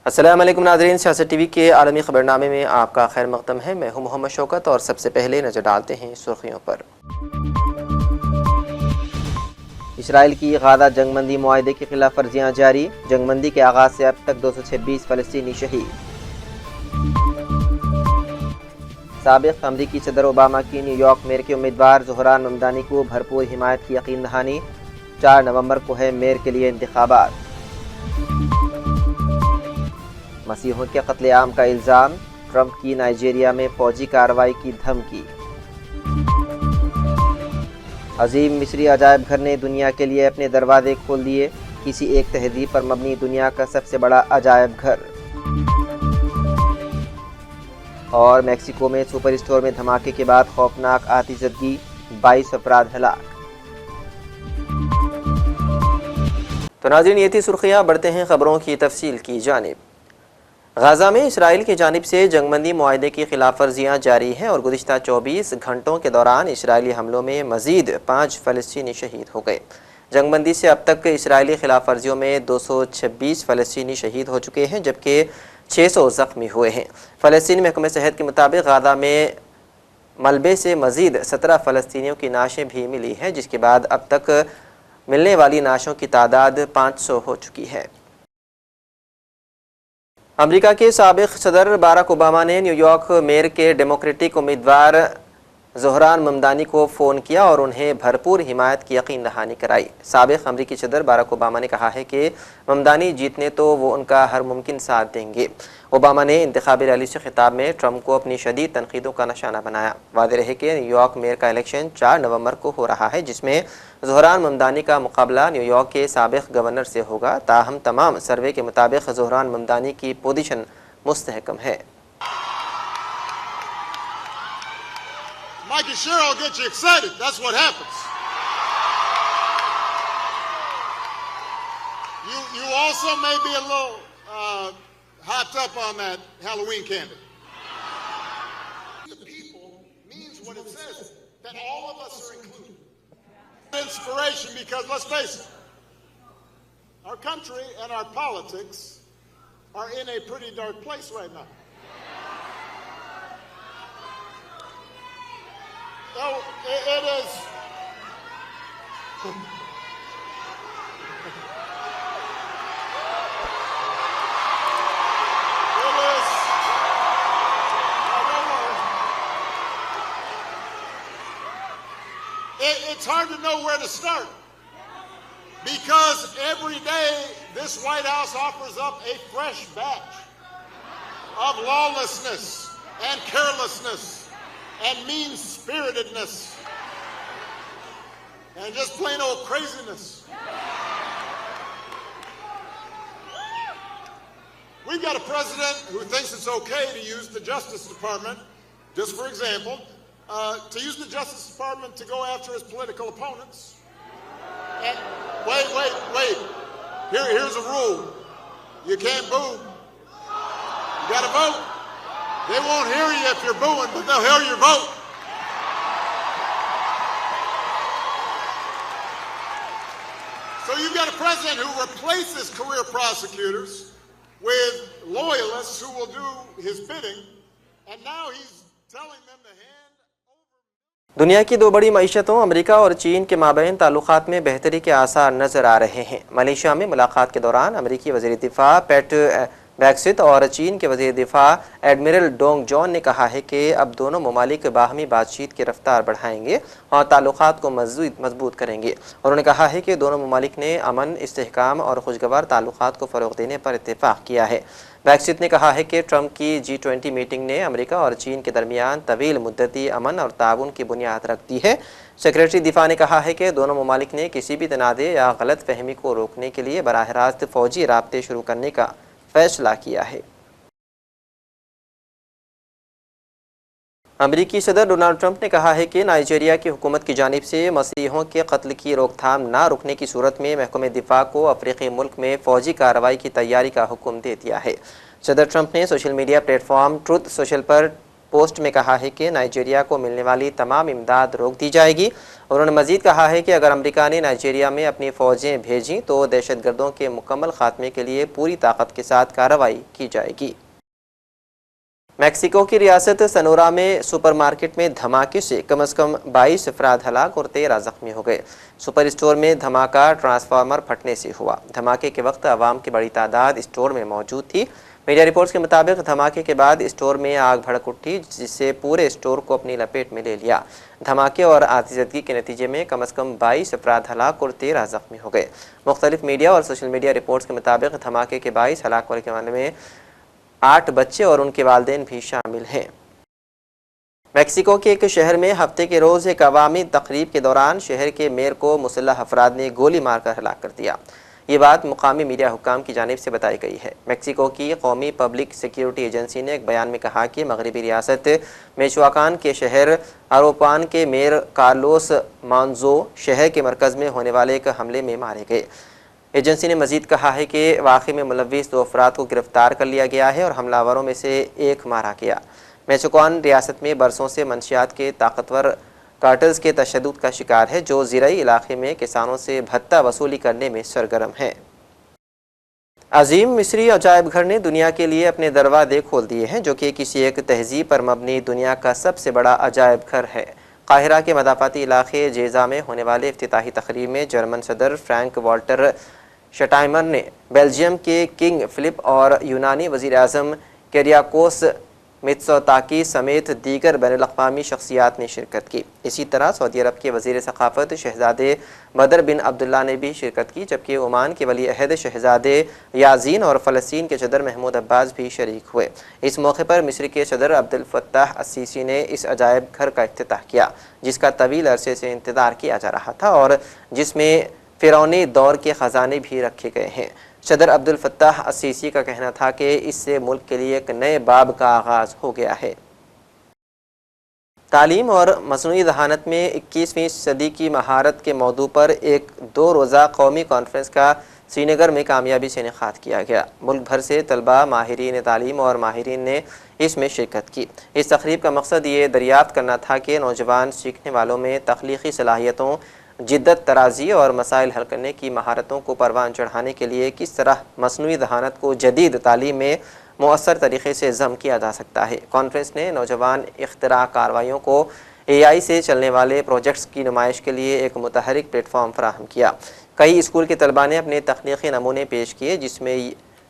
السلام علیکم ناظرین، سیاست ٹی وی کے عالمی خبرنامے میں آپ کا خیر مقدم ہے۔ میں ہوں محمد شوکت اور سب سے پہلے نظر ڈالتے ہیں سرخیوں پر۔ اسرائیل کی غزہ جنگ بندی معاہدے کی خلاف ورزیاں جاری، جنگ بندی کے آغاز سے اب تک 226 فلسطینی شہید۔ سابق امریکی صدر اوباما کی نیو یارک میئر کے امیدوار زہران ممدانی کو بھرپور حمایت کی یقین دہانی، 4 نومبر کو ہے میئر کے لیے انتخابات۔ مسیحیوں کے قتل عام کا الزام، ٹرمپ کی نائجیریا میں فوجی کارروائی کی دھمکی۔ عظیم مصری عجائب گھر نے دنیا کے لیے اپنے دروازے کھول دیے، کسی ایک تہذیب پر مبنی دنیا کا سب سے بڑا عجائب گھر۔ اور میکسیکو میں سپر اسٹور میں دھماکے کے بعد خوفناک آتش زدگی، 22 افراد ہلاک۔ تو ناظرین، یہ تھی سرخیاں، بڑھتے ہیں خبروں کی تفصیل کی جانب۔ غزہ میں اسرائیل کی جانب سے جنگ بندی معاہدے کی خلاف ورزیاں جاری ہیں اور گزشتہ 24 گھنٹوں کے دوران اسرائیلی حملوں میں مزید 5 فلسطینی شہید ہو گئے۔ جنگ بندی سے اب تک اسرائیلی خلاف ورزیوں میں 226 فلسطینی شہید ہو چکے ہیں جبکہ 600 زخمی ہوئے ہیں۔ فلسطینی محکمہ صحت کے مطابق غزہ میں ملبے سے مزید 17 فلسطینیوں کی نعشیں بھی ملی ہیں، جس کے بعد اب تک ملنے والی نعشوں کی تعداد 500 ہو چکی ہے۔ امریکہ کے سابق صدر باراک اوباما نے نیو یارک میئر کے ڈیموکریٹک امیدوار زہران ممدانی کو فون کیا اور انہیں بھرپور حمایت کی یقین دہانی کرائی۔ سابق امریکی صدر باراک اوباما نے کہا ہے کہ ممدانی جیتنے تو وہ ان کا ہر ممکن ساتھ دیں گے۔ اوباما نے انتخابی ریلی سے خطاب میں ٹرمپ کو اپنی شدید تنقیدوں کا نشانہ بنایا۔ واضح رہے کہ نیو یارک میئر کا الیکشن 4 نومبر کو ہو رہا ہے، جس میں زہران ممدانی کا مقابلہ نیو یارک کے سابق گورنر سے ہوگا۔ تاہم تمام سروے کے مطابق زہران ممدانی کی پوزیشن مستحکم ہے۔ Mikey Sherrill will get you excited. That's what happens. You also may be a little hopped up on that Halloween candy. The people means what it says, that all of us are included. Inspiration, because let's face it, our country and our politics are in a pretty dark place right now. No, it is. It's hard to know where to start because every day this White House offers up a fresh batch of lawlessness and carelessness and mean-spiritedness and just plain old craziness. We've got a president who thinks it's okay to use the Justice Department, just for example, to use the Justice Department to go after his political opponents. And wait. Here's a rule. You can't boo. You got to vote. They won't hear you if you're booing, but they'll hear your vote. So you've got a president who replaces career prosecutors with loyalists who will do his bidding, and now he's telling them to hand. دنیا کی 2 بڑی معیشتوں امریکہ اور چین کے مابین تعلقات میں بہتری کے آثار نظر آ رہے ہیں۔ ملیشیا میں ملاقات کے دوران امریکی وزیر دفاع پیٹ بیکسٹ اور چین کے وزیر دفاع ایڈمرل ڈونگ جون نے کہا ہے کہ اب دونوں ممالک باہمی بات چیت کی رفتار بڑھائیں گے اور تعلقات کو مضبوط کریں گے۔ انہوں نے کہا ہے کہ دونوں ممالک نے امن، استحکام اور خوشگوار تعلقات کو فروغ دینے پر اتفاق کیا ہے۔ بیکسٹ نے کہا ہے کہ ٹرمپ کی G20 میٹنگ نے امریکہ اور چین کے درمیان طویل مدتی امن اور تعاون کی بنیاد رکھ دی ہے۔ سیکریٹری دفاع نے کہا ہے کہ دونوں ممالک نے کسی بھی تنازع یا غلط فہمی کو روکنے کے لیے براہ راست فوجی رابطے شروع کرنے کا فیصلہ کیا ہے۔ امریکی صدر ڈونلڈ ٹرمپ نے کہا ہے کہ نائجیریا کی حکومت کی جانب سے مسیحیوں کے قتل کی روک تھام نہ روکنے کی صورت میں محکمہ دفاع کو افریقی ملک میں فوجی کارروائی کی تیاری کا حکم دے دیا ہے۔ صدر ٹرمپ نے social media platform Truth Social پر پوسٹ میں کہا ہے کہ نائجیریا کو ملنے والی تمام امداد روک دی جائے گی، اور انہوں نے مزید کہا ہے کہ اگر امریکہ نے نائجیریا میں اپنی فوجیں بھیجیں تو دہشت گردوں کے مکمل خاتمے کے لیے پوری طاقت کے ساتھ کارروائی کی جائے گی۔ میکسیکو کی ریاست سنورا میں سپر مارکیٹ میں دھماکے سے کم از کم 22 افراد ہلاک اور 13 زخمی ہو گئے۔ سپر اسٹور میں دھماکہ ٹرانسفارمر پھٹنے سے ہوا۔ دھماکے کے وقت عوام کی بڑی تعداد اسٹور میں موجود تھی۔ میڈیا رپورٹس کے مطابق دھماکے کے بعد اسٹور میں آگ بھڑک اٹھی، جس سے پورے اسٹور کو اپنی لپیٹ میں لے لیا۔ دھماکے اور آتشزدگی کے نتیجے میں کم از کم 22 افراد ہلاک اور 13 زخمی ہو گئے۔ مختلف میڈیا اور سوشل میڈیا رپورٹس کے مطابق دھماکے کے 22 ہلاک ہونے کے معاملے میں 8 بچے اور ان کے والدین بھی شامل ہیں۔ میکسیکو کے ایک شہر میں ہفتے کے روز ایک عوامی تقریب کے دوران شہر کے میئر کو مسلح افراد نے گولی مار کر ہلاک کر دیا۔ یہ بات مقامی میڈیا حکام کی جانب سے بتائی گئی ہے۔ میکسیکو کی قومی پبلک سیکیورٹی ایجنسی نے ایک بیان میں کہا کہ مغربی ریاست میچواکان کے شہر اروپان کے میئر کارلوس مانزو شہر کے مرکز میں ہونے والے ایک حملے میں مارے گئے۔ ایجنسی نے مزید کہا ہے کہ واقعے میں ملوث 2 افراد کو گرفتار کر لیا گیا ہے اور حملہ آوروں میں سے ایک مارا گیا۔ میچواکان ریاست میں برسوں سے منشیات کے طاقتور کارٹلز کے تشدد کا شکار ہے، جو زرعی علاقے میں کسانوں سے بھتہ وصولی کرنے میں سرگرم ہیں۔ عظیم مصری عجائب گھر نے دنیا کے لیے اپنے دروازے کھول دیے ہیں، جو کہ کسی ایک تہذیب پر مبنی دنیا کا سب سے بڑا عجائب گھر ہے۔ قاہرہ کے مضافاتی علاقے جیزا میں ہونے والے افتتاحی تقریب میں جرمن صدر فرینک والٹر شٹائنمر نے بیلجیم کے کنگ فلپ اور یونانی وزیر اعظم کیریاکوس متسوتاکی سمیت دیگر بین الاقوامی شخصیات نے شرکت کی۔ اسی طرح سعودی عرب کے وزیر ثقافت شہزادے بدر بن عبداللہ نے بھی شرکت کی، جبکہ عمان کے ولی عہد شہزادے یازین اور فلسطین کے صدر محمود عباس بھی شریک ہوئے۔ اس موقع پر مصر کے صدر عبد الفتاح السیسی نے اس عجائب گھر کا افتتاح کیا، جس کا طویل عرصے سے انتظار کیا جا رہا تھا اور جس میں فرعونی دور کے خزانے بھی رکھے گئے ہیں۔ صدر عبد الفتاح السیسی کا کہنا تھا کہ اس سے ملک کے لیے ایک نئے باب کا آغاز ہو گیا ہے۔ تعلیم اور مصنوعی ذہانت میں 21ویں صدی کی مہارت کے موضوع پر ایک 2 روزہ قومی کانفرنس کا سری نگر میں کامیابی سے انعقاد کیا گیا۔ ملک بھر سے طلباء، ماہرین تعلیم اور ماہرین نے اس میں شرکت کی۔ اس تقریب کا مقصد یہ دریافت کرنا تھا کہ نوجوان سیکھنے والوں میں تخلیقی صلاحیتوں، جدت طرازی اور مسائل حل کرنے کی مہارتوں کو پروان چڑھانے کے لیے کس طرح مصنوعی ذہانت کو جدید تعلیم میں مؤثر طریقے سے ضم کیا جا سکتا ہے۔ کانفرنس نے نوجوان اختراع کارروائیوں کو AI سے چلنے والے پروجیکٹس کی نمائش کے لیے ایک متحرک پلیٹ فارم فراہم کیا۔ کئی اسکول کے طلباء نے اپنے تخلیقی نمونے پیش کیے، جس میں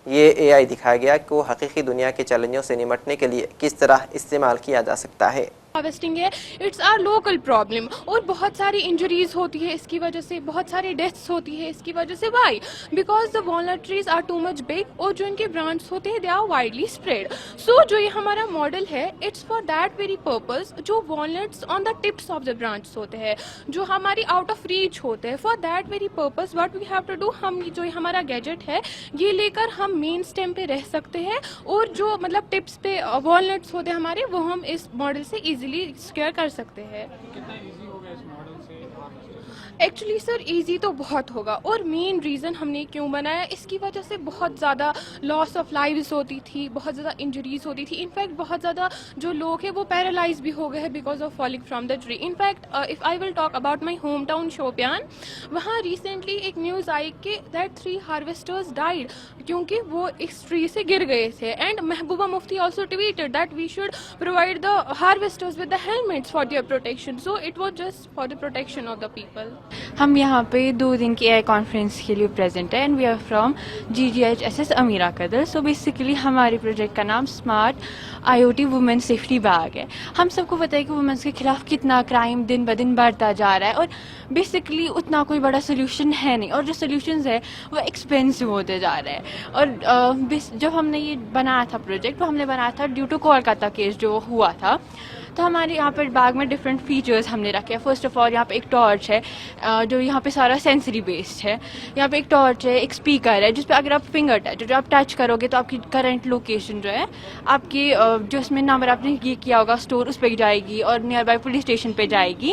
یہ AI دکھایا گیا کہ وہ حقیقی دنیا کے چیلنجوں سے نمٹنے کے لیے کس طرح استعمال کیا جا سکتا ہے۔ ہارویسٹنگ ہے، اٹس آر لوکل پرابلم، اور بہت ساری انجریز ہوتی ہے اس کی وجہ سے، بہت ساری ڈیتھس ہوتی ہے اس کی وجہ سے۔ Why? Because the walnut trees are too much big, اور جو ان کے برانچز ہوتے ہیں they are widely spread. So جو یہ ہمارا ماڈل ہے it's for that very purpose, جو walnuts on the tips of the branches ہوتے ہیں، جو ہماری آؤٹ آف ریچ ہوتے ہیں، for that very purpose what we have to do, ہم جو ہمارا گیجٹ ہے یہ لے کر ہم مین اسٹیم پہ رہ سکتے ہیں، اور جو مطلب ٹپس پہ والنٹس ہوتے ہیں ہمارے، وہ ہم اس ماڈل سے ایزیلی سکیئر کر سکتے ہیں۔ ایکچولی سر ایزی تو بہت ہوگا، اور مین ریزن ہم نے کیوں بنایا، اس کی وجہ سے بہت زیادہ لاس آف لائیوز ہوتی تھی، بہت زیادہ انجریز ہوتی تھی، انفیکٹ بہت زیادہ جو لوگ ہیں وہ پیرالائز بھی ہو گئے ہیں because of falling from the tree. In fact if I will talk about my home town Shopian, وہاں ریسنٹلی ایک نیوز آئی کہ دیٹ 3 ہارویسٹرز ڈائیڈ کیونکہ وہ اس ٹری سے گر گئے تھے، and Mehbooba Mufti also tweeted that we should provide the harvesters with the helmets for their protection, so it was just for the protection of the people. ہم یہاں پہ 2 دن کی AI کانفرنس کے لیے پریزنٹ ہے، and we are from GGHSS Amira Kadal. So basically ہمارے project کا نام smart IoT women safety bag ہے۔ ہم سب کو پتہ ہے کہ وومنس کے خلاف کتنا کرائم دن بدن بڑھتا جا رہا ہے، اور بیسیکلی اتنا کوئی بڑا سلیوشن ہے نہیں، اور جو سلیوشنز ہے وہ ایکسپینسو ہوتے جا رہے ہیں۔ اور جب ہم نے یہ بنایا تھا پروجیکٹ، وہ ہم نے بنایا تھا ڈیو ٹو کولکاتہ کیس جو ہوا تھا، تو ہمارے یہاں پر بیگ میں ڈفرینٹ فیچرز ہم نے رکھے ہیں۔ فرسٹ آف آل یہاں پہ ایک ٹارچ ہے جو یہاں پہ سارا سینسری بیسڈ ہے۔ یہاں پہ ایک ٹارچ ہے، ایک اسپیکر ہے جس پہ اگر آپ فنگر ٹچ جو آپ ٹچ کرو گے تو آپ کی کرنٹ لوکیشن جو ہے آپ کی جو اس میں نمبر آپ نے یہ کیا ہوگا اسٹور، اس پہ جائے گی اور نیئر بائی پولیس اسٹیشن پہ جائے گی۔